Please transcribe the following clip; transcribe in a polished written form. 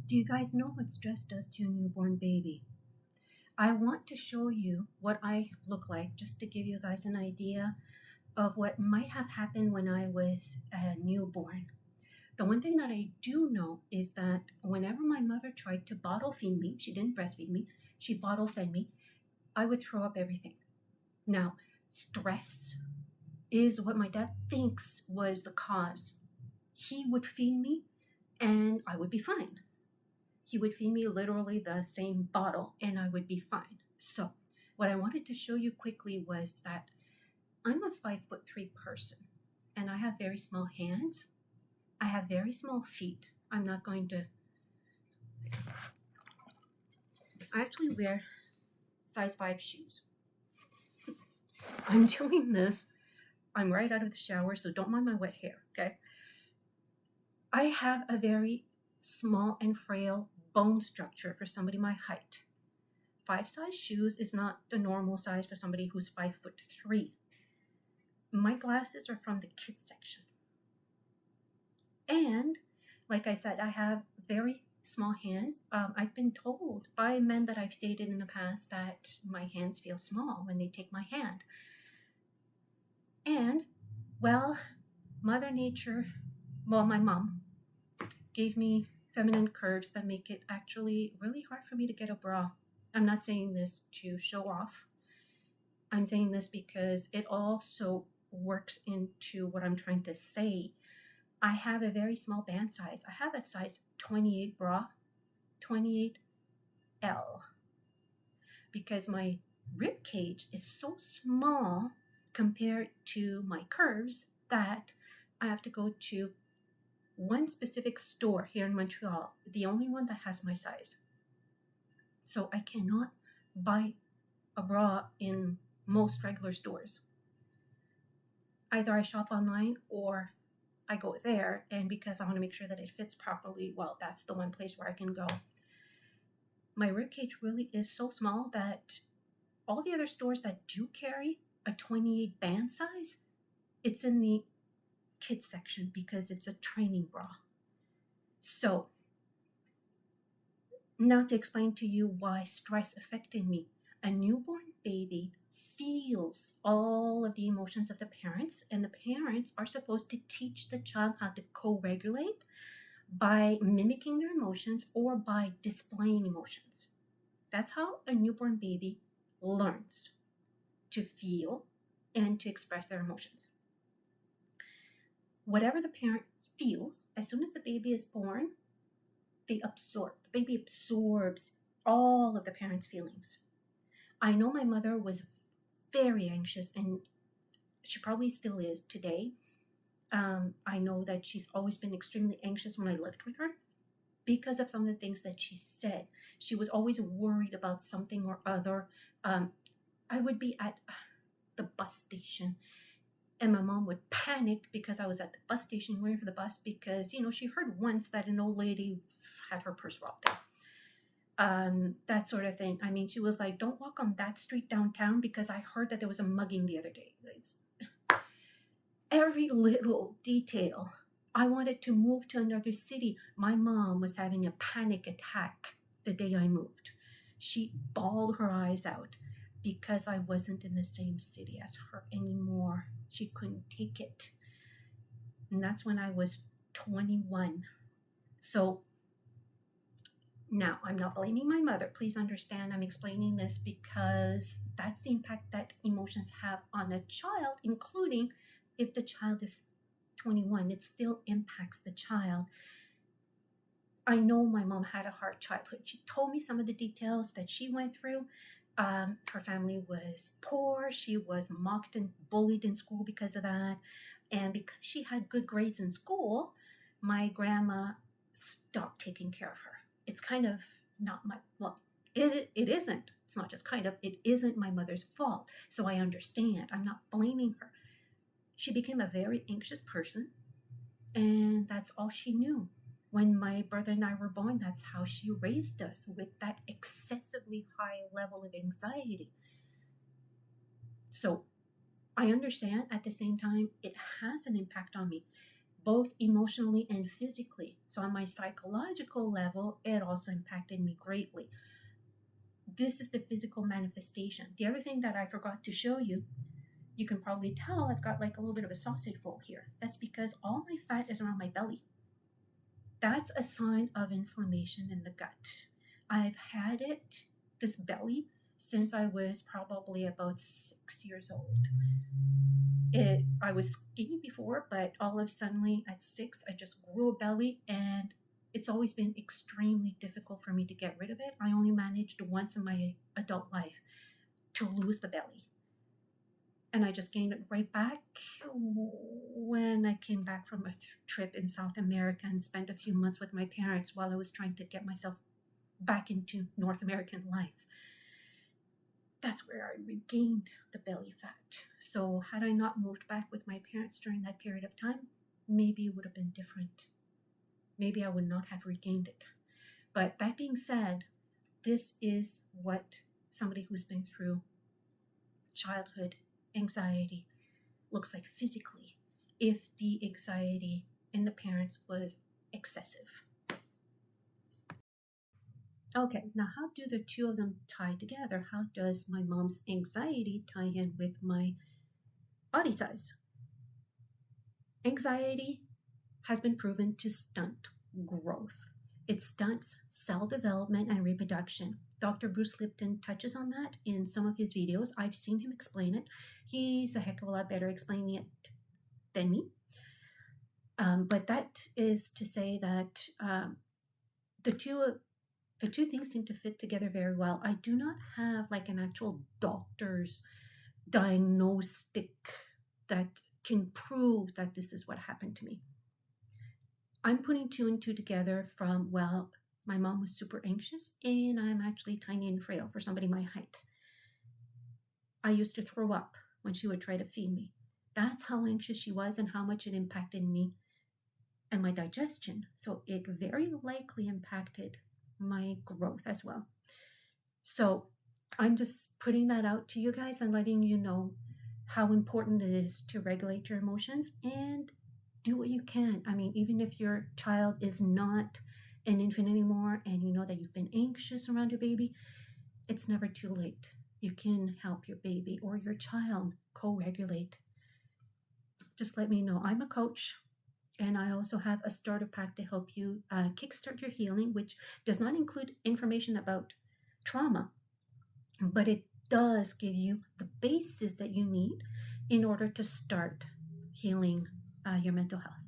Do you guys know what stress does to a newborn baby? I want to show you what I look like just to give you guys an idea of what might have happened when I was a newborn. The one thing that I do know is that whenever my mother tried to bottle feed me, she didn't breastfeed me, she bottle fed me, I would throw up everything. Now, stress is what my dad thinks was the cause. He would feed me and I would be fine. He would feed me literally the same bottle and I would be fine. So, what I wanted to show you quickly was that I'm a 5'3" person and I have very small hands. I have very small feet. I'm not going to, I actually wear size 5 shoes. I'm doing this. I'm right out of the shower, so don't mind my wet hair, okay? I have a very small and frail bone structure for somebody my height. 5 size shoes is not the normal size for somebody who's 5'3". My glasses are from the kids section. And like I said, I have very small hands. I've been told by men that I've dated in the past that my hands feel small when they take my hand. And, well, Mother Nature, my mom gave me feminine curves that make it actually really hard for me to get a bra. I'm not saying this to show off. I'm saying this because it also works into what I'm trying to say. I have a very small band size. I have a size 28 bra, 28L, because my rib cage is so small compared to my curves that I have to go to one specific store here in Montreal, the only one that has my size. So I cannot buy a bra in most regular stores. Either I shop online or I go there, and because I want to make sure that it fits properly, well, that's the one place where I can go. My ribcage really is so small that all the other stores that do carry a 28 band size, it's in the kids section because it's a training bra. So, now to explain to you why stress affected me. A newborn baby feels all of the emotions of the parents, and the parents are supposed to teach the child how to co-regulate by mimicking their emotions or by displaying emotions. That's how a newborn baby learns to feel and to express their emotions. Whatever the parent feels, as soon as the baby is born, the baby absorbs all of the parent's feelings. I know my mother was very anxious, and she probably still is today. I know that she's always been extremely anxious when I lived with her because of some of the things that she said. She was always worried about something or other. I would be at the bus station and my mom would panic because I was at the bus station waiting for the bus because, she heard once that an old lady had her purse robbed there. That sort of thing. I mean, she was like, don't walk on that street downtown because I heard that there was a mugging the other day. Every little detail. I wanted to move to another city. My mom was having a panic attack the day I moved. She bawled her eyes out because I wasn't in the same city as her anymore. She couldn't take it. And that's when I was 21. So now, I'm not blaming my mother. Please understand, I'm explaining this because that's the impact that emotions have on a child, including if the child is 21. It still impacts the child. I know my mom had a hard childhood. She told me some of the details that she went through. Her family was poor. She was mocked and bullied in school because of that. And because she had good grades in school, my grandma stopped taking care of her. It's kind of not it isn't. It's not just kind of, it isn't my mother's fault. So I understand. I'm not blaming her. She became a very anxious person, and that's all she knew. When my brother and I were born, that's how she raised us, with that excessively high level of anxiety. So I understand. At the same time, it has an impact on me. both emotionally and physically. So on my psychological level, it also impacted me greatly. This is the physical manifestation. The other thing that I forgot to show you, you can probably tell I've got like a little bit of a sausage roll here. That's because all my fat is around my belly. That's a sign of inflammation in the gut. I've had this belly, since I was probably about 6 years old. I was skinny before, but all of a sudden at 6, I just grew a belly, and it's always been extremely difficult for me to get rid of it. I only managed once in my adult life to lose the belly. And I just gained it right back when I came back from a trip in South America and spent a few months with my parents while I was trying to get myself back into North American life. That's where I regained the belly fat. So had I not moved back with my parents during that period of time, maybe it would have been different. Maybe I would not have regained it. But that being said, this is what somebody who's been through childhood anxiety looks like physically, if the anxiety in the parents was excessive. Okay, now how do the two of them tie together? How does my mom's anxiety tie in with my body size? Anxiety has been proven to stunt growth. It stunts cell development and reproduction. Dr. Bruce Lipton touches on that in some of his videos. I've seen him explain it. He's a heck of a lot better explaining it than me. But that is to say that the two things seem to fit together very well. I do not have like an actual doctor's diagnostic that can prove that this is what happened to me. I'm putting 2 and 2 together from, well, my mom was super anxious and I'm actually tiny and frail for somebody my height. I used to throw up when she would try to feed me. That's how anxious she was and how much it impacted me and my digestion. So it very likely impacted my growth as well. So I'm just putting that out to you guys and letting you know how important it is to regulate your emotions and do what you can. I mean, even if your child is not an infant anymore and you know that you've been anxious around your baby, it's never too late. You can help your baby or your child co-regulate. Just let me know. I'm a coach. And I also have a starter pack to help you kickstart your healing, which does not include information about trauma, but it does give you the basis that you need in order to start healing your mental health.